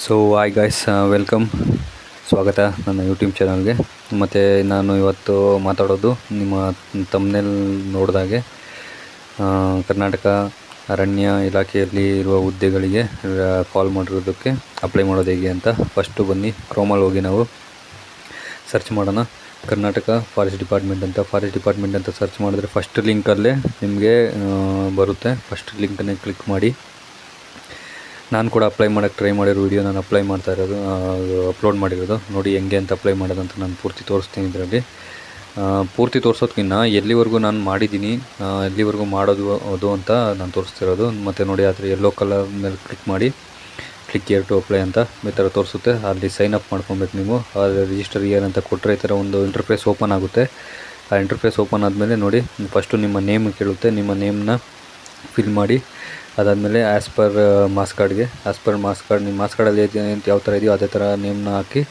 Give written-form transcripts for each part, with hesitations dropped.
So hi guys, welcome, ಸ್ವಾಗತ ನನ್ನ YouTube ಚಾನಲ್ಗೆ. ಮತ್ತು ನಾನು ಇವತ್ತು ಮಾತಾಡೋದು ನಿಮ್ಮ ತಮ್ನೇಲ್ ನೋಡಿದಾಗೆ ಕರ್ನಾಟಕ ಅರಣ್ಯ ಇಲಾಖೆಯಲ್ಲಿ ಇರುವ ಹುದ್ದೆಗಳಿಗೆ ಕಾಲ್ ಮಾಡಿರೋದಕ್ಕೆ ಅಪ್ಲೈ ಮಾಡೋದು ಹೇಗೆ ಅಂತ. ಫಸ್ಟು ಬನ್ನಿ ಕ್ರೋಮಲ್ಲಿ ಹೋಗಿ ನಾವು ಸರ್ಚ್ ಮಾಡೋಣ. ಕರ್ನಾಟಕ ಫಾರೆಸ್ಟ್ ಡಿಪಾರ್ಟ್ಮೆಂಟ್ ಅಂತ ಸರ್ಚ್ ಮಾಡಿದ್ರೆ ಫಸ್ಟ್ ಲಿಂಕಲ್ಲೇ ನಿಮಗೆ ಬರುತ್ತೆ. ಫಸ್ಟ್ ಲಿಂಕನ್ನೇ ಕ್ಲಿಕ್ ಮಾಡಿ. ನಾನು ಕೂಡ ಅಪ್ಲೈ ಮಾಡೋಕ್ಕೆ ಟ್ರೈ ಮಾಡಿರೋ ವಿಡಿಯೋ ನಾನು ಅಪ್ಲೋಡ್ ಮಾಡಿರೋದು ನೋಡಿ. ಹೆಂಗೆ ಅಂತ ಅಪ್ಲೈ ಮಾಡೋದಂತ ನಾನು ಪೂರ್ತಿ ತೋರಿಸ್ತೀನಿ. ಇದರಲ್ಲಿ ಪೂರ್ತಿ ತೋರಿಸೋದಕ್ಕಿಂತ ಎಲ್ಲಿವರೆಗೂ ನಾನು ಮಾಡಿದ್ದೀನಿ, ಎಲ್ಲಿವರೆಗೂ ಮಾಡೋದು ಅದು ಅಂತ ನಾನು ತೋರಿಸ್ತಿರೋದು. ಮತ್ತು ನೋಡಿ, ಆದರೆ ಯೆಲ್ಲೋ ಕಲರ್ ಮೇಲೆ ಕ್ಲಿಕ್ ಮಾಡಿ, ಕ್ಲಿಕ್ ಏರ್ ಟು ಅಪ್ಲೈ ಅಂತ ಈ ಥರ ತೋರಿಸುತ್ತೆ. ಅಲ್ಲಿ ಸೈನ್ ಅಪ್ ಮಾಡ್ಕೊಬೇಕು ನೀವು. ಅಲ್ಲಿ ರಿಜಿಸ್ಟರ್ ಇಯರ್ ಅಂತ ಕೊಟ್ಟರೆ ಈ ಥರ ಒಂದು ಇಂಟರ್ಫೇಸ್ ಓಪನ್ ಆಗುತ್ತೆ. ಆ ಇಂಟರ್ಫೇಸ್ ಓಪನ್ ಆದಮೇಲೆ ನೋಡಿ, ಫಸ್ಟು ನಿಮ್ಮ ನೇಮ್ ಕೇಳುತ್ತೆ. ನಿಮ್ಮ ನೇಮ್ನ ಫಿಲ್ ಮಾಡಿ. ಅದಾದಮೇಲೆ ಆ್ಯಸ್ ಪರ್ ಮಾಸ್ ಕಾರ್ಡ್ಗೆ ನಿಮ್ಮ ಮಾಸ್ ಕಾರ್ಡಲ್ಲಿ ಯಾವ ಥರ ಇದೆಯೋ ಅದೇ ಥರ ನೇಮ್ನ ಹಾಕಿ,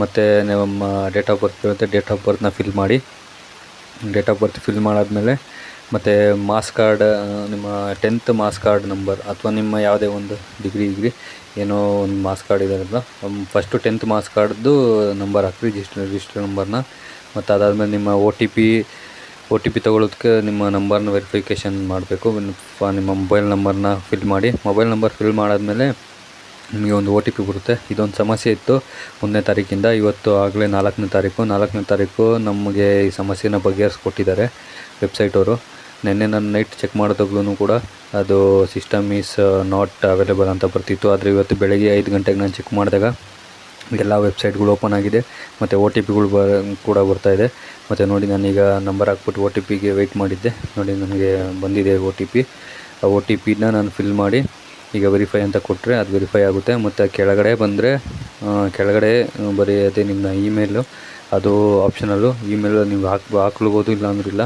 ಮತ್ತು ನಮ್ಮ ಡೇಟ್ ಆಫ್ ಬರ್ತ್ ಇರುತ್ತೆ, ಡೇಟ್ ಆಫ್ ಬರ್ತ್ನ ಫಿಲ್ ಮಾಡಿ. ಡೇಟ್ ಆಫ್ ಬರ್ತ್ ಫಿಲ್ ಮಾಡಾದಮೇಲೆ ಮತ್ತು ಮಾಸ್ ಕಾರ್ಡ್, ನಿಮ್ಮ 10th ಮಾಸ್ ಕಾರ್ಡ್ ನಂಬರ್ ಅಥವಾ ನಿಮ್ಮ ಯಾವುದೇ ಒಂದು ಡಿಗ್ರಿ ಏನೋ ಒಂದು ಮಾಸ್ ಕಾರ್ಡ್ ಇದಾರಲ್ಲ, ಫಸ್ಟು 10th ಮಾಸ್ ಕಾರ್ಡ್ದು ನಂಬರ್ ಹಾಕಿ, ರಿಜಿಸ್ಟರ್ ನಂಬರ್ನ. ಮತ್ತು ಅದಾದಮೇಲೆ ನಿಮ್ಮ ಒ ಟಿ ಪಿ ತೊಗೊಳೋದಕ್ಕೆ ನಿಮ್ಮ ನಂಬರ್ನ ವೆರಿಫಿಕೇಷನ್ ಮಾಡಬೇಕು. ನಿಮ್ಮ ಮೊಬೈಲ್ ನಂಬರ್ನ ಫಿಲ್ ಮಾಡಿ. ಮೊಬೈಲ್ ನಂಬರ್ ಫಿಲ್ ಮಾಡಾದಮೇಲೆ ನಿಮಗೆ ಒಂದು OTP ಬರುತ್ತೆ. ಇದೊಂದು ಸಮಸ್ಯೆ ಇತ್ತು 1ನೇ ತಾರೀಕಿಂದ. ಇವತ್ತು ಆಗಲೇ 4ನೇ ತಾರೀಕು ನಮಗೆ ಈ ಸಮಸ್ಯೆನ ಬಗೆಹರಿಸ್ಕೊಟ್ಟಿದ್ದಾರೆ ವೆಬ್ಸೈಟವರು. ನೆನ್ನೆ ನಾನು ನೈಟ್ ಚೆಕ್ ಮಾಡಿದಾಗ್ಲೂ ಕೂಡ ಅದು ಸಿಸ್ಟಮ್ ಈಸ್ ನಾಟ್ ಅವೈಲೇಬಲ್ ಅಂತ ಬರ್ತಿತ್ತು. ಆದರೆ ಇವತ್ತು ಬೆಳಗ್ಗೆ 5 ಗಂಟೆಗೆ ನಾನು ಚೆಕ್ ಮಾಡಿದಾಗ ಎಲ್ಲ ವೆಬ್ಸೈಟ್ಗಳು ಓಪನ್ ಆಗಿದೆ, ಮತ್ತು OTPಗಳು ಕೂಡ ಬರ್ತಾಯಿದೆ. ಮತ್ತು ನೋಡಿ, ನಾನೀಗ ನಂಬರ್ ಹಾಕ್ಬಿಟ್ಟು OTPಗೆ ವೆಯ್ಟ್ ಮಾಡಿದ್ದೆ. ನೋಡಿ, ನನಗೆ ಬಂದಿದೆ OTP. ಆ OTPನ ನಾನು ಫಿಲ್ ಮಾಡಿ ಈಗ ವೆರಿಫೈ ಅಂತ ಕೊಟ್ಟರೆ ಅದು ವೆರಿಫೈ ಆಗುತ್ತೆ. ಮತ್ತು ಕೆಳಗಡೆ ಬಂದರೆ ಕೆಳಗಡೆ ಬರೀ ಅದೇ ನಿಮ್ಮ ಇಮೇಲು, ಅದು ಆಪ್ಷನಲ್ಲು. ಇಮೇಲ್ ನೀವು ಹಾಕ್ಲಬೋದು, ಇಲ್ಲ ಅಂದ್ರಿಲ್ಲ.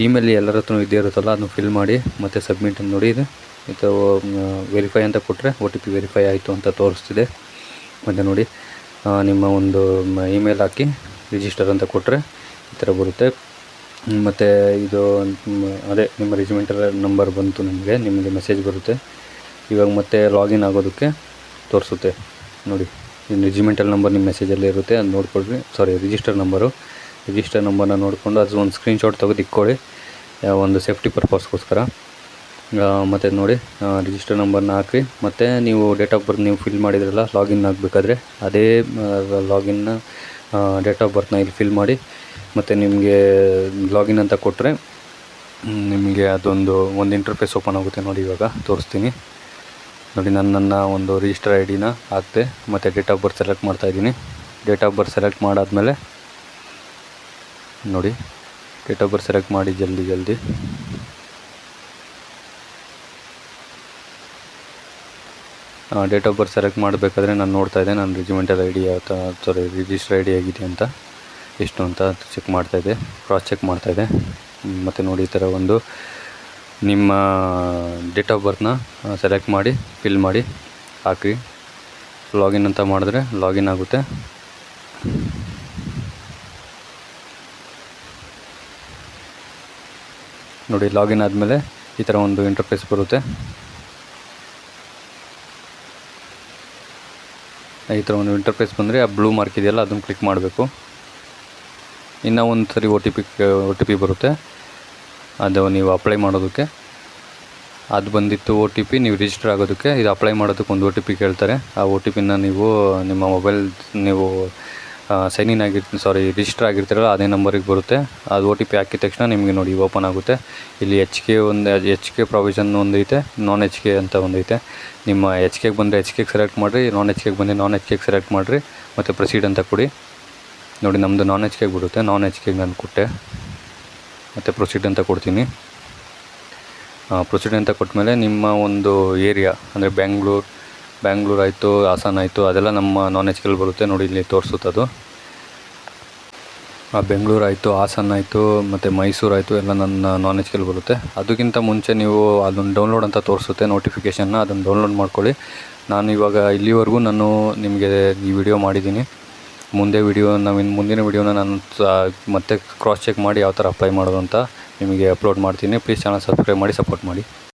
ಇಮೇಲ್ ಎಲ್ಲರ ಹತ್ರ ಇದ್ದೇ ಇರುತ್ತಲ್ಲ, ಅದನ್ನು ಫಿಲ್ ಮಾಡಿ ಮತ್ತು ಸಬ್ಮಿಟ್ ಅಂತ ನೋಡಿ. ಇದು ವೆರಿಫೈ ಅಂತ ಕೊಟ್ಟರೆ OTP ವೆರಿಫೈ ಆಯಿತು ಅಂತ ತೋರಿಸ್ತಿದೆ. ಮತ್ತು ನೋಡಿ, ನಿಮ್ಮ ಒಂದು ಇಮೇಲ್ ಹಾಕಿ ರಿಜಿಸ್ಟರ್ ಅಂತ ಕೊಟ್ಟರೆ ಈ ಥರ ಬರುತ್ತೆ. ಮತ್ತು ಇದು ಅದೇ ನಿಮ್ಮ ರಿಜಿಮೆಂಟಲ್ ನಂಬರ್ ಬಂತು, ನಿಮಗೆ ಮೆಸೇಜ್ ಬರುತ್ತೆ. ಇವಾಗ ಮತ್ತೆ ಲಾಗಿನ್ ಆಗೋದಕ್ಕೆ ತೋರಿಸುತ್ತೆ ನೋಡಿ. ರಿಜಿಮೆಂಟಲ್ ನಂಬರ್ ನಿಮ್ಮ ಮೆಸೇಜಲ್ಲೇ ಇರುತ್ತೆ, ಅದು ನೋಡ್ಕೊಳ್ರಿ. ರಿಜಿಸ್ಟರ್ ನಂಬರ್ನ ನೋಡಿಕೊಂಡು ಅದು ಒಂದು ಸ್ಕ್ರೀನ್ಶಾಟ್ ತೆಗೆದು ಇಟ್ಕೊಳ್ಳಿ, ಒಂದು ಸೇಫ್ಟಿ ಪರ್ಪಸ್ಗೋಸ್ಕರ. ಮತ್ತು ನೋಡಿ, ರಿಜಿಸ್ಟರ್ ನಂಬರ್ನ ಹಾಕಿ. ಮತ್ತು ನೀವು ಡೇಟ್ ಆಫ್ ಬರ್ತ್ ನೀವು ಫಿಲ್ ಮಾಡಿದ್ರಲ್ಲ ಲಾಗಿನ್ ಆಗಬೇಕಾದ್ರೆ, ಅದೇ ಲಾಗಿನ್ನ ಡೇಟ್ ಆಫ್ ಬರ್ತ್ನ ಇಲ್ಲಿ ಫಿಲ್ ಮಾಡಿ. ಮತ್ತು ನಿಮಗೆ ಲಾಗಿನ್ ಅಂತ ಕೊಟ್ಟರೆ ನಿಮಗೆ ಅದೊಂದು ಇಂಟರ್ಫೇಸ್ ಓಪನ್ ಆಗುತ್ತೆ ನೋಡಿ. ಇವಾಗ ತೋರಿಸ್ತೀನಿ ನೋಡಿ. ನನ್ನ ಒಂದು ರಿಜಿಸ್ಟರ್ ID ಹಾಕ್ತೆ, ಮತ್ತು ಡೇಟ್ ಆಫ್ ಬರ್ತ್ ಸೆಲೆಕ್ಟ್ ಮಾಡ್ತಾಯಿದ್ದೀನಿ. ಡೇಟ್ ಆಫ್ ಬರ್ತ್ ಸೆಲೆಕ್ಟ್ ಮಾಡಾದಮೇಲೆ ನೋಡಿ, ಡೇಟ್ ಆಫ್ ಬರ್ತ್ ಸೆಲೆಕ್ಟ್ ಮಾಡಿ ಜಲ್ದಿ. ಡೇಟ್ ಆಫ್ ಬರ್ತ್ ಸೆಲೆಕ್ಟ್ ಮಾಡಬೇಕಾದ್ರೆ ನಾನು ನೋಡ್ತಾಯಿದ್ದೆ ನನ್ನ ರಿಜಿಮೆಂಟಲ್ ID ರಿಜಿಸ್ಟರ್ ID ಆಗಿದೆ ಅಂತ, ಎಷ್ಟು ಅಂತ ಕ್ರಾಸ್ ಚೆಕ್ ಮಾಡ್ತಾಯಿದ್ದೆ. ಮತ್ತು ನೋಡಿ, ಈ ಥರ ಒಂದು ನಿಮ್ಮ ಡೇಟ್ ಆಫ್ ಬರ್ತ್ನ ಸೆಲೆಕ್ಟ್ ಮಾಡಿ ಫಿಲ್ ಮಾಡಿ ಹಾಕಿ. ಲಾಗಿನ್ ಅಂತ ಮಾಡಿದ್ರೆ ಲಾಗಿನ್ ಆಗುತ್ತೆ. ನೋಡಿ, ಲಾಗಿನ್ ಆದಮೇಲೆ ಈ ಥರ ಒಂದು ಇಂಟರ್ಫೇಸ್ ಬರುತ್ತೆ. ಈ ಥರ ಒಂದು ಇಂಟರ್ಫೇಸ್ ಬಂದರೆ ಆ ಬ್ಲೂ ಮಾರ್ಕ್ ಇದೆಯಲ್ಲ, ಅದನ್ನು ಕ್ಲಿಕ್ ಮಾಡಬೇಕು. ಇನ್ನೂ ಒಂದು ಸರಿ OTP ಬರುತ್ತೆ, ಅದು ನೀವು ಅಪ್ಲೈ ಮಾಡೋದಕ್ಕೆ. ಅದು ಬಂದಿತ್ತು OTP, ನೀವು ರಿಜಿಸ್ಟರ್ ಆಗೋದಕ್ಕೆ. ಇದು ಅಪ್ಲೈ ಮಾಡೋದಕ್ಕೆ ಒಂದು OTP ಕೇಳ್ತಾರೆ. ಆ OTPನ ನೀವು ನಿಮ್ಮ ಮೊಬೈಲ್ ನೀವು ರಿಜಿಸ್ಟರ್ ಆಗಿರ್ತೀರಲ್ಲ ಅದೇ ನಂಬರಿಗೆ ಬರುತ್ತೆ. ಅದು OTP ಹಾಕಿದ ತಕ್ಷಣ ನಿಮಗೆ ನೋಡಿ ಓಪನ್ ಆಗುತ್ತೆ. ಇಲ್ಲಿ HK ಪ್ರಾವಿಷನ್ ಒಂದೈತೆ, ನಾನ್ HK ಅಂತ ಒಂದೈತೆ. ನಿಮ್ಮ HKಗೆ ಬಂದರೆ HKಗೆ ಸೆಲೆಕ್ಟ್ ಮಾಡಿರಿ, ನಾನ್ HKಗೆ ಬಂದರೆ ನಾನ್ HKಗೆ ಸೆಲೆಕ್ಟ್ ಮಾಡಿರಿ, ಮತ್ತು ಪ್ರೊಸೀಡ್ ಅಂತ ಕೊಡಿ. ನೋಡಿ, ನಮ್ಮದು ನಾನ್ HKಗೆ ಬರುತ್ತೆ. ನಾನ್ HKಗೆ ನಾನು ಕೊಟ್ಟೆ, ಮತ್ತು ಪ್ರೊಸೀಡ್ ಅಂತ ಕೊಡ್ತೀನಿ. ಪ್ರೊಸೀಡ್ ಅಂತ ಕೊಟ್ಟಮೇಲೆ ನಿಮ್ಮ ಒಂದು ಏರಿಯಾ ಅಂದರೆ ಬ್ಯಾಂಗ್ಳೂರು ಆಯಿತು, ಹಾಸನ ಆಯಿತು, ಅದೆಲ್ಲ ನಮ್ಮ ನಾನ್ HKಲ್ಲಿ ಬರುತ್ತೆ. ನೋಡಿ, ಇಲ್ಲಿ ತೋರಿಸುತ್ತದು. ಬೆಂಗಳೂರು ಆಯಿತು, ಹಾಸನ ಆಯಿತು, ಮತ್ತು ಮೈಸೂರು ಆಯಿತು, ಎಲ್ಲ ನನ್ನ ನಾನ್ HKಲ್ಲಿ ಬರುತ್ತೆ. ಅದಕ್ಕಿಂತ ಮುಂಚೆ ನೀವು ಅದನ್ನು ಡೌನ್ಲೋಡ್ ಅಂತ ತೋರಿಸುತ್ತೆ ನೋಟಿಫಿಕೇಷನ್ನ, ಅದನ್ನು ಡೌನ್ಲೋಡ್ ಮಾಡ್ಕೊಳ್ಳಿ. ನಾನು ಇವಾಗ ಇಲ್ಲಿವರೆಗೂ ನಿಮಗೆ ಈ ವಿಡಿಯೋ ಮಾಡಿದ್ದೀನಿ. ಮುಂದಿನ ವಿಡಿಯೋನ ನಾನು ಮತ್ತೆ ಕ್ರಾಸ್ ಚೆಕ್ ಮಾಡಿ ಯಾವ ಥರ ಅಪ್ಲೈ ಮಾಡೋದು ಅಂತ ನಿಮಗೆ ಅಪ್ಲೋಡ್ ಮಾಡ್ತೀನಿ. ಪ್ಲೀಸ್ ಚಾನಲ್ ಸಬ್ಸ್ಕ್ರೈಬ್ ಮಾಡಿ ಸಪೋರ್ಟ್ ಮಾಡಿ.